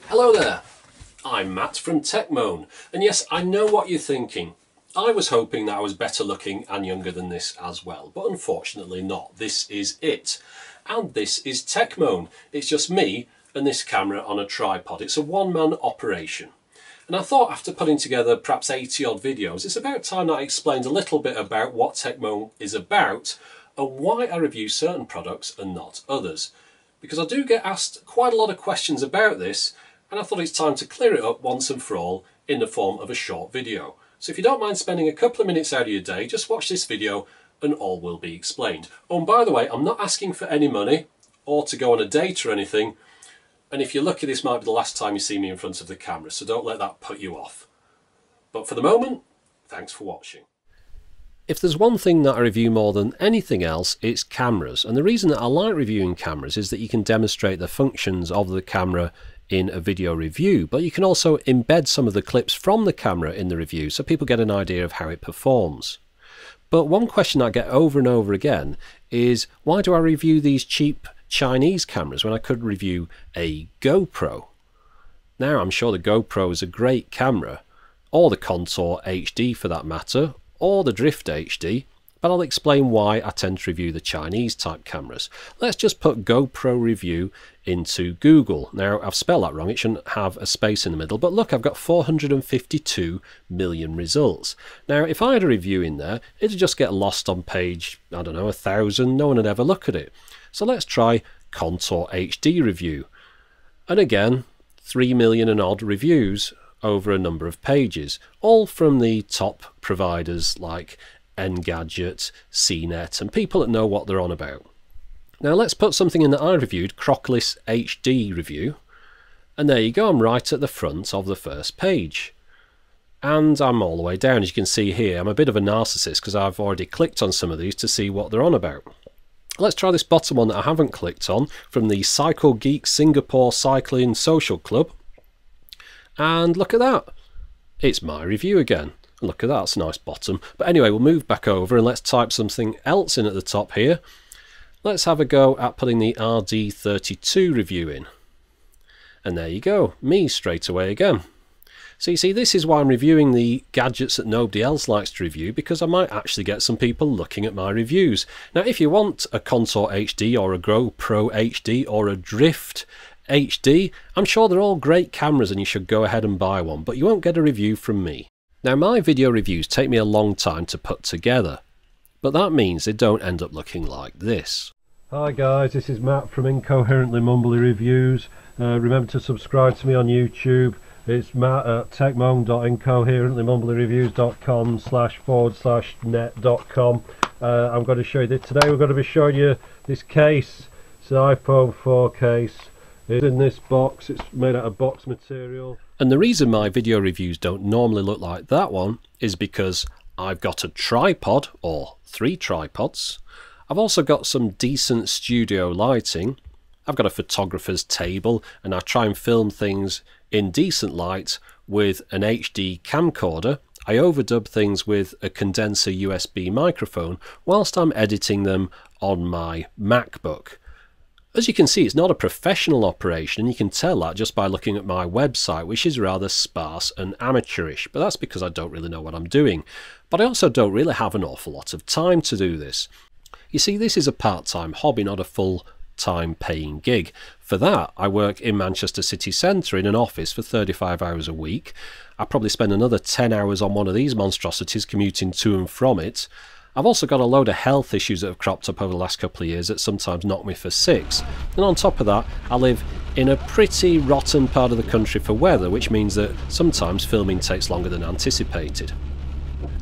Hello there, I'm Matt from Techmoan, and yes, I know what you're thinking. I was hoping that I was better looking and younger than this as well, but unfortunately not. This is it. And this is Techmoan. It's just me and this camera on a tripod. It's a one-man operation. And I thought after putting together perhaps 80 odd videos, it's about time that I explained a little bit about what Techmoan is about and why I review certain products and not others. Because I do get asked quite a lot of questions about this, and I thought it's time to clear it up once and for all in the form of a short video. So if you don't mind spending a couple of minutes out of your day, just watch this video and all will be explained. Oh, and by the way, I'm not asking for any money or to go on a date or anything. And if you're lucky, this might be the last time you see me in front of the camera, so don't let that put you off. But for the moment, thanks for watching. If there's one thing that I review more than anything else, it's cameras. And the reason that I like reviewing cameras is that you can demonstrate the functions of the camera in a video review, but you can also embed some of the clips from the camera in the review so people get an idea of how it performs. But one question I get over and over again is, why do I review these cheap Chinese cameras when I could review a GoPro? Now, I'm sure the GoPro is a great camera, or the Contour HD for that matter, or the Drift HD, but I'll explain why I tend to review the Chinese type cameras. Let's just put GoPro review into Google. Now, I've spelled that wrong, it shouldn't have a space in the middle, but look, I've got 452 million results. Now, if I had a review in there, it'd just get lost on page, I don't know, 1,000, no one would ever look at it. So let's try Contour HD review. And again, 3 million and odd reviews over a number of pages, all from the top providers like Engadget, CNET, and people that know what they're on about. Now let's put something in that I reviewed, Crockless HD review, and there you go, I'm right at the front of the first page. And I'm all the way down, as you can see here. I'm a bit of a narcissist because I've already clicked on some of these to see what they're on about. Let's try this bottom one that I haven't clicked on, from the Cycle Geek Singapore Cycling Social Club. And look at that, it's my review again. Look at that, that's a nice bottom. But anyway, we'll move back over and let's type something else in at the top here. Let's have a go at putting the RD32 review in. And there you go, me straight away again. So you see, this is why I'm reviewing the gadgets that nobody else likes to review, because I might actually get some people looking at my reviews. Now, if you want a Contour HD or a GoPro HD or a Drift HD, I'm sure they're all great cameras and you should go ahead and buy one, but you won't get a review from me. Now, my video reviews take me a long time to put together, but that means they don't end up looking like this. Hi guys, this is Matt from Incoherently Mumbly Reviews. Remember to subscribe to me on YouTube. It's Matt at techmoan.incoherentlymumblyreviews.com//net.com. I'm going to show you this today. We're going to be showing you this case. It's an iPhone 4 case. It's in this box. It's made out of box material. And the reason my video reviews don't normally look like that one is because I've got a tripod, or 3 tripods. I've also got some decent studio lighting. I've got a photographer's table, and I try and film things in decent light with an HD camcorder. I overdub things with a condenser USB microphone whilst I'm editing them on my MacBook. As you can see, it's not a professional operation, and you can tell that just by looking at my website, which is rather sparse and amateurish, but that's because I don't really know what I'm doing. But I also don't really have an awful lot of time to do this. You see, this is a part-time hobby, not a full-time paying gig. For that, I work in Manchester city centre in an office for 35 hours a week. I probably spend another 10 hours on one of these monstrosities commuting to and from it. I've also got a load of health issues that have cropped up over the last couple of years that sometimes knock me for 6. And on top of that, I live in a pretty rotten part of the country for weather, which means that sometimes filming takes longer than anticipated.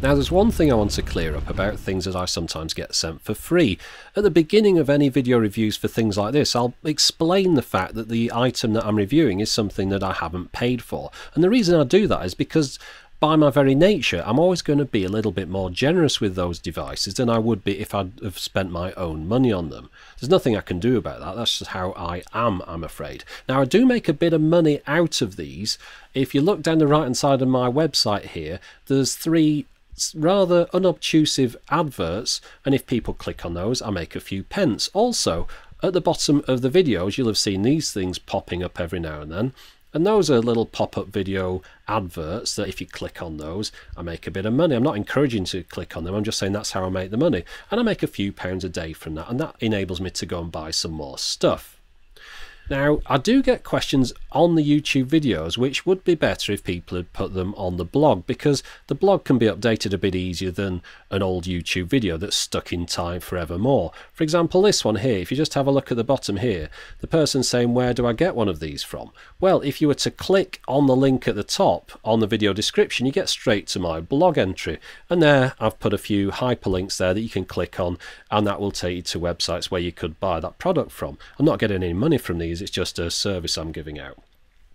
Now, there's one thing I want to clear up about things that I sometimes get sent for free. At the beginning of any video reviews for things like this, I'll explain the fact that the item that I'm reviewing is something that I haven't paid for. And the reason I do that is because by my very nature, I'm always going to be a little bit more generous with those devices than I would be if I'd have spent my own money on them. There's nothing I can do about that. That's just how I am, I'm afraid. Now, I do make a bit of money out of these. If you look down the right-hand side of my website here, there's 3 rather unobtrusive adverts, and if people click on those, I make a few pence. Also, at the bottom of the videos, you'll have seen these things popping up every now and then. And those are little pop-up video adverts that if you click on those, I make a bit of money. I'm not encouraging you to click on them, I'm just saying that's how I make the money. And I make a few pounds a day from that, and that enables me to go and buy some more stuff. Now, I do get questions on the YouTube videos, which would be better if people had put them on the blog, because the blog can be updated a bit easier than an old YouTube video that's stuck in time forevermore. For example, this one here, if you just have a look at the bottom here, the person's saying, where do I get one of these from? Well, if you were to click on the link at the top on the video description, you get straight to my blog entry. And there, I've put a few hyperlinks there that you can click on, and that will take you to websites where you could buy that product from. I'm not getting any money from these. It's just a service I'm giving out.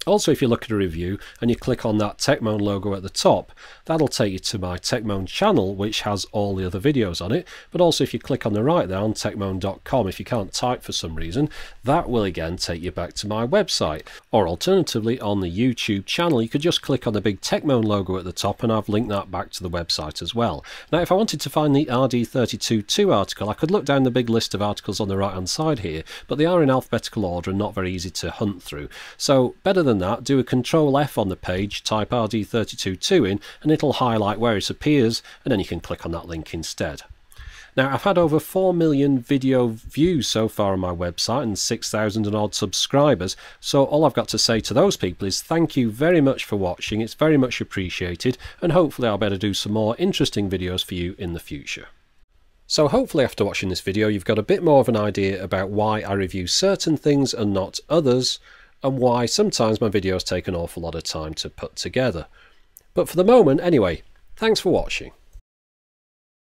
Also, if you look at a review and you click on that Techmoan logo at the top, that'll take you to my Techmoan channel, which has all the other videos on it. But also, if you click on the right there on techmoan.com, if you can't type for some reason, that will again take you back to my website. Or alternatively, on the YouTube channel, you could just click on the big Techmoan logo at the top, and I've linked that back to the website as well. Now, if I wanted to find the RD32-2 article, I could look down the big list of articles on the right hand side here, but they are in alphabetical order and not very easy to hunt through. So better than that, do a Control F on the page, type RD32-2 in, and it'll highlight where it appears, and then you can click on that link instead. Now, I've had over 4 million video views so far on my website and 6,000 and odd subscribers, so all I've got to say to those people is thank you very much for watching. It's very much appreciated, and hopefully I'll better do some more interesting videos for you in the future. So hopefully after watching this video you've got a bit more of an idea about why I review certain things and not others, and why sometimes my videos take an awful lot of time to put together. But for the moment anyway, thanks for watching.